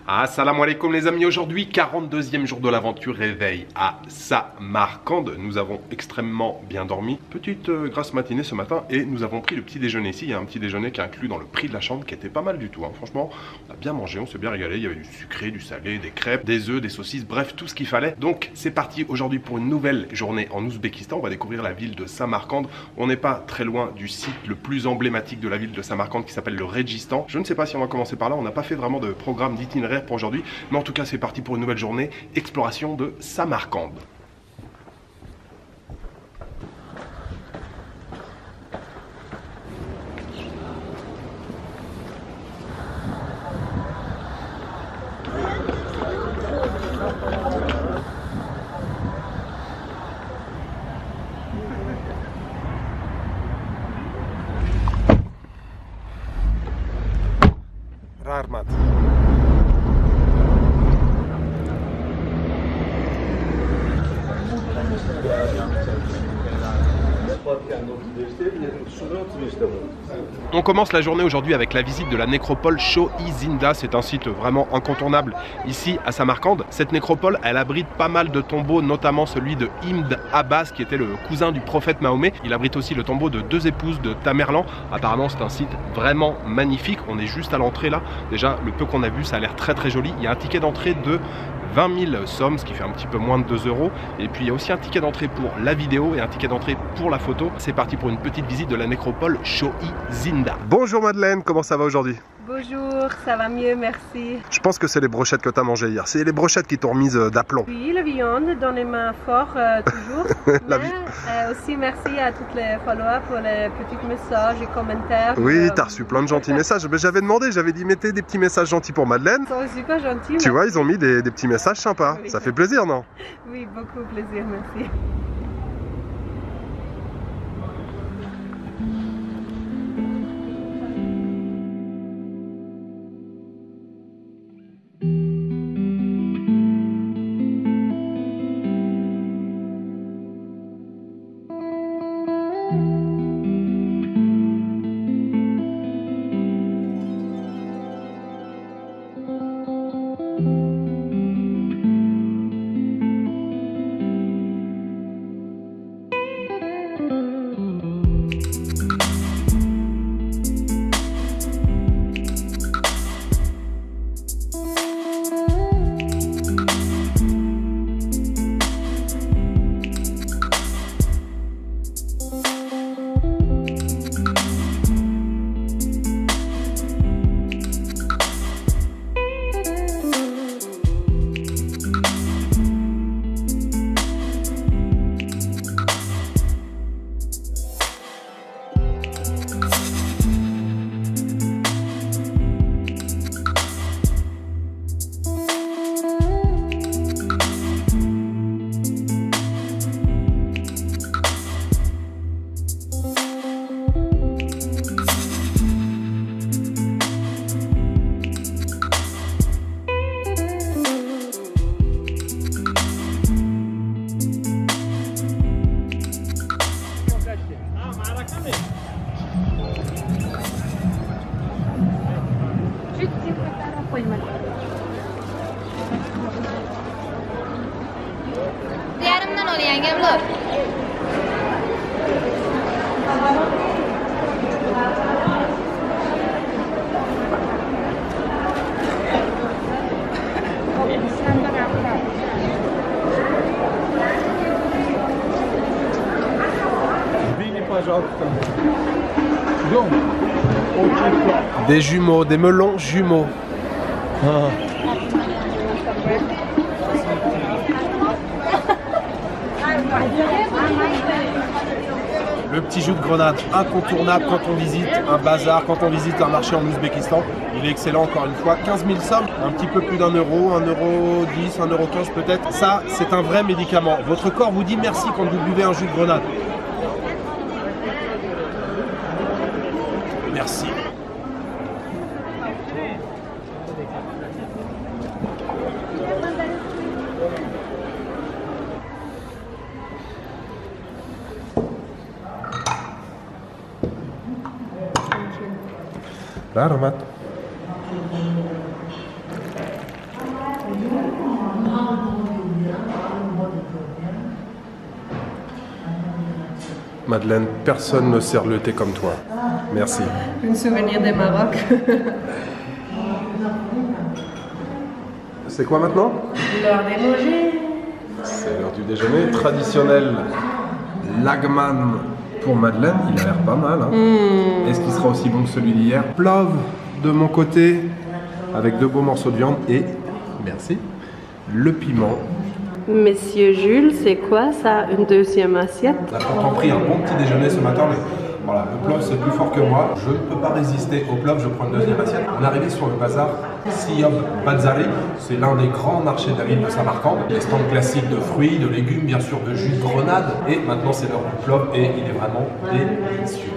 Assalamu alaikum les amis, aujourd'hui 42e jour de l'aventure, réveil à Samarcande. Nous avons extrêmement bien dormi, petite grasse matinée ce matin et nous avons pris le petit déjeuner ici. Il y a un petit déjeuner qui est inclus dans le prix de la chambre qui était pas mal du tout, hein. Franchement on a bien mangé, on s'est bien régalé, il y avait du sucré, du salé, des crêpes, des œufs, des saucisses, bref tout ce qu'il fallait. Donc c'est parti aujourd'hui pour une nouvelle journée en Ouzbékistan. On va découvrir la ville de Samarcande. On n'est pas très loin du site le plus emblématique de la ville de Samarcande qui s'appelle le Registan. Je ne sais pas si on va commencer par là, on n'a pas fait vraiment de programme d'itinéraire pour aujourd'hui, mais en tout cas c'est parti pour une nouvelle journée exploration de Samarcande. Rarement. On commence la journée aujourd'hui avec la visite de la nécropole Shohi-Zinda. C'est un site vraiment incontournable ici à Samarcande. Cette nécropole, elle abrite pas mal de tombeaux, notamment celui de Ibn Abbas qui était le cousin du prophète Mahomet. Il abrite aussi le tombeau de deux épouses de Tamerlan. Apparemment c'est un site vraiment magnifique. On est juste à l'entrée là. Déjà le peu qu'on a vu ça a l'air très très joli. Il y a un ticket d'entrée de 20 000 sommes, ce qui fait un petit peu moins de 2 €. Et puis il y a aussi un ticket d'entrée pour la vidéo et un ticket d'entrée pour la photo. C'est parti pour une petite visite de la nécropole Shohi-Zinda. Bonjour Madeleine, comment ça va aujourd'hui? Bonjour, ça va mieux, merci. Je pense que c'est les brochettes que tu as mangées hier. C'est les brochettes qui t'ont remise d'aplomb. Oui, la viande dans les mains fort toujours. Mais aussi merci à toutes les followers pour les petits messages et commentaires. Oui, tu as reçu plein de gentils messages. Mais j'avais demandé, j'avais dit mettez des petits messages gentils pour Madeleine. Ils sont super gentils. Tu vois, ils ont mis des petits messages sympas. Oui. Ça fait plaisir, non? Oui, beaucoup plaisir, merci. Des jumeaux, des melons jumeaux. Ah. Le petit jus de grenade, incontournable quand on visite un bazar, quand on visite un marché en Ouzbékistan. Il est excellent encore une fois. 15 000 sommes, un petit peu plus d'1 euro, 1,10 €, 1,15 € peut-être. Ça, c'est un vrai médicament. Votre corps vous dit merci quand vous buvez un jus de grenade. Merci. Là, Romat. Madeleine, personne ne sert le thé comme toi. Merci. Un souvenir des Maroc. C'est quoi maintenant? L'heure des manger. C'est l'heure du déjeuner. Traditionnel Lagman pour Madeleine. Il a l'air pas mal. Hein. Est-ce qu'il sera aussi bon que celui d'hier? Plov de mon côté, avec 2 beaux morceaux de viande et, merci, le piment. Monsieur Jules, c'est quoi ça? Une deuxième assiette? On a pourtant pris un bon petit déjeuner ce matin, mais voilà, le plov c'est plus fort que moi. Je ne peux pas résister au plov, je prends une deuxième assiette. On est arrivé sur le bazar Siob Bazari, c'est l'un des grands marchés de la ville de Samarcande. Les stands classiques de fruits, de légumes, bien sûr de jus de grenade. Et maintenant c'est l'heure du plov et il est vraiment délicieux.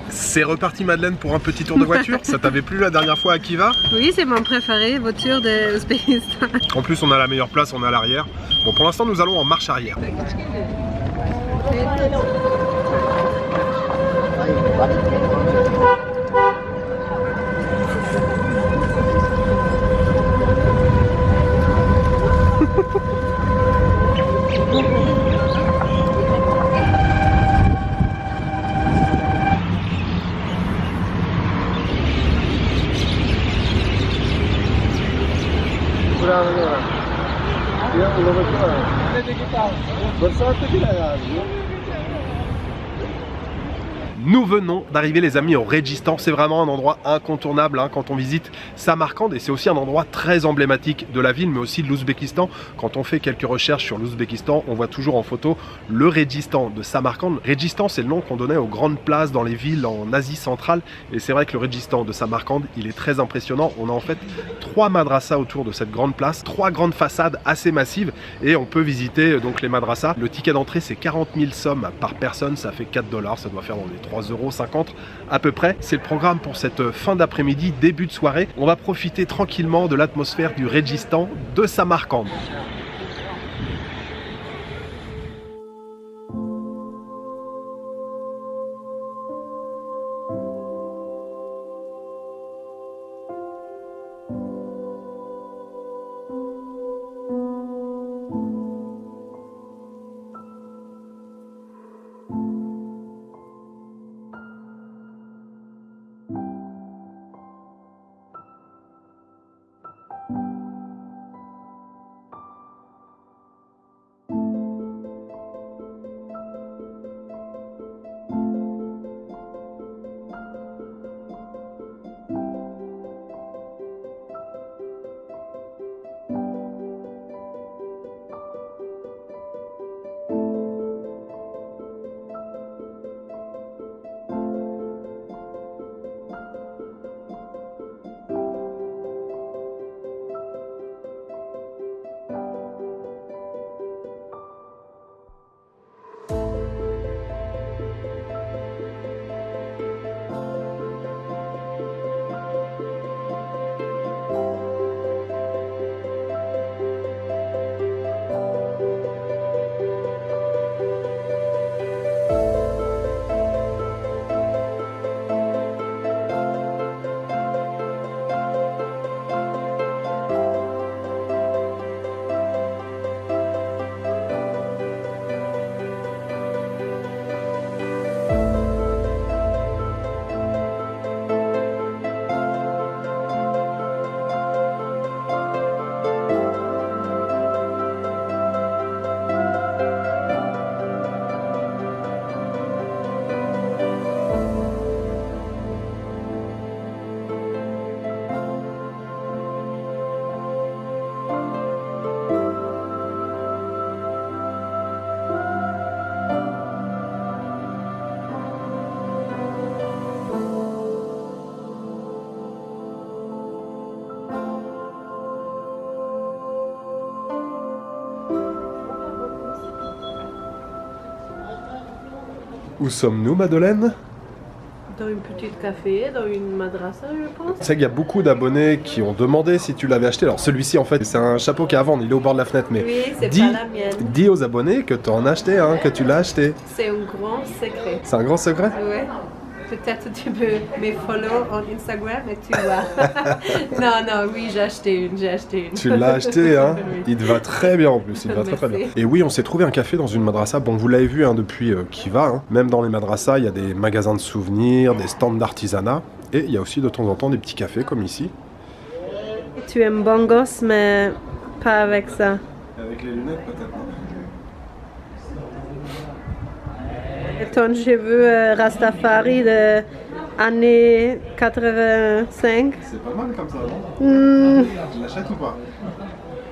C'est reparti Madeleine pour un petit tour de voiture. Ça t'avait plu la dernière fois à Kiva? Oui, c'est mon préféré, voiture de Ouzbékistan. En plus on a la meilleure place, on est à l'arrière. Bon pour l'instant nous allons en marche arrière. Nous venons d'arriver les amis au Régistans, c'est vraiment un endroit incontournable hein, quand on visite Samarcande et c'est aussi un endroit très emblématique de la ville mais aussi de l'Ouzbékistan. Quand on fait quelques recherches sur l'Ouzbékistan, on voit toujours en photo le Régistans de Samarcande. Régistans c'est le nom qu'on donnait aux grandes places dans les villes en Asie centrale et c'est vrai que le Régistans de Samarcande il est très impressionnant. On a en fait 3 madrassas autour de cette grande place, 3 grandes façades assez massives et on peut visiter donc les madrassas. Le ticket d'entrée c'est 40 000 sommes par personne, ça fait 4 $, ça doit faire dans les 3,50 € à peu près. C'est le programme pour cette fin d'après-midi, début de soirée. On va profiter tranquillement de l'atmosphère du Régistans de Samarcande. Où sommes-nous, Madeleine? Dans une petite café, dans une madrasa, je pense. Tu sais qu'il y a beaucoup d'abonnés qui ont demandé si tu l'avais acheté. Alors celui-ci en fait c'est un chapeau qui est à vendre, il est au bord de la fenêtre, mais Oui, c'est pas la mienne. dis aux abonnés que tu en as acheté, hein, que tu l'as acheté. C'est un grand secret. C'est un grand secret? Ouais. Peut-être tu peux me follow en Instagram et tu vois. non, oui, j'ai acheté une. Tu l'as acheté, hein? Oui. Il te va très bien en plus, il te va très très bien. Et oui, on s'est trouvé un café dans une madrasa. Bon, vous l'avez vu hein, depuis qui va. Hein. Même dans les madrasas, il y a des magasins de souvenirs, des stands d'artisanat. Et il y a aussi de temps en temps des petits cafés comme ici. Tu es un bon gosse, mais pas avec ça. Avec les lunettes peut-être, non? Ton cheveu Rastafari de années 85. C'est pas mal comme ça, non? Tu l'achètes ou pas?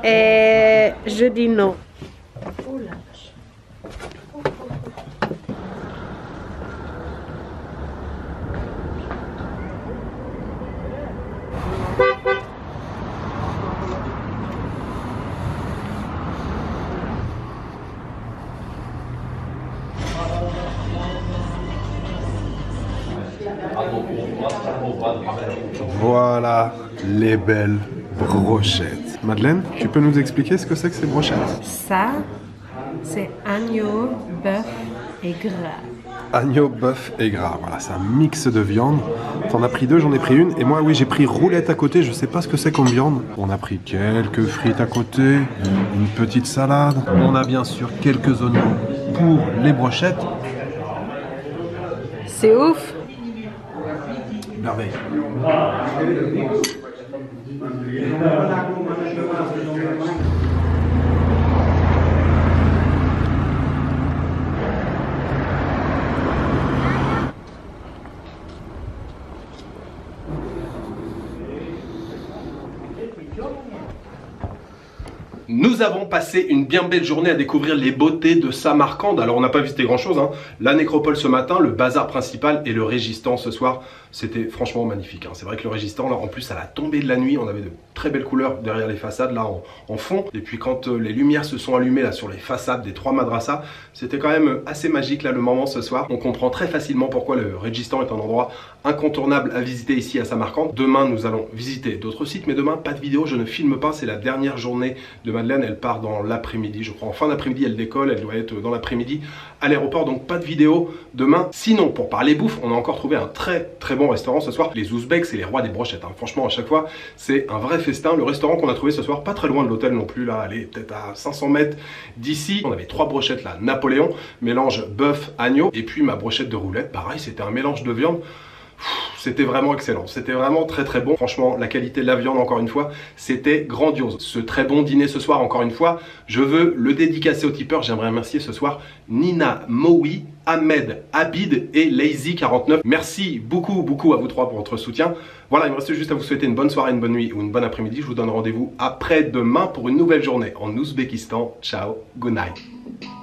Et je dis non. Voilà les belles brochettes. Madeleine, tu peux nous expliquer ce que c'est que ces brochettes? Ça, c'est agneau, bœuf et gras. Agneau, bœuf et gras. Voilà, c'est un mix de viande. T'en as pris deux, j'en ai pris une. Et moi, oui, j'ai pris roulette à côté. Je sais pas ce que c'est comme viande. On a pris quelques frites à côté, une petite salade. On a bien sûr quelques oignons pour les brochettes. C'est ouf. Merveille. Nous avons passé une bien belle journée à découvrir les beautés de Samarcande. Alors on n'a pas visité grand chose, hein. La nécropole ce matin, le bazar principal et le Régistans ce soir. C'était franchement magnifique, hein. C'est vrai que le Régistans, là en plus à la tombée de la nuit, on avait de très belles couleurs derrière les façades, là en fond. Et puis quand les lumières se sont allumées là sur les façades des trois madrasas, c'était quand même assez magique là le moment ce soir. On comprend très facilement pourquoi le Régistans est un endroit incontournable à visiter ici à Samarcande. Demain nous allons visiter d'autres sites, mais demain pas de vidéo, je ne filme pas, c'est la dernière journée de Madeleine, elle part dans l'après-midi, je crois en fin d'après-midi elle décolle, elle doit être dans l'après-midi à l'aéroport, donc pas de vidéo demain. Sinon pour parler bouffe, on a encore trouvé un très bon restaurant ce soir. Les Ouzbeks, c'est les rois des brochettes, hein. Franchement à chaque fois c'est un vrai festin. Le restaurant qu'on a trouvé ce soir, pas très loin de l'hôtel non plus, là, allez, peut-être à 500 mètres d'ici. On avait trois brochettes là, Napoléon, mélange bœuf, agneau, et puis ma brochette de roulette, pareil, c'était un mélange de viande. C'était vraiment excellent, c'était vraiment très bon. Franchement, la qualité de la viande, encore une fois, c'était grandiose. Ce très bon dîner ce soir, encore une fois, je veux le dédicacer aux tipeurs. J'aimerais remercier ce soir Nina Moui, Ahmed, Abid et Lazy49. Merci beaucoup à vous trois pour votre soutien. Voilà, il me reste juste à vous souhaiter une bonne soirée, une bonne nuit ou une bonne après-midi. Je vous donne rendez-vous après-demain pour une nouvelle journée en Ouzbékistan. Ciao, good night.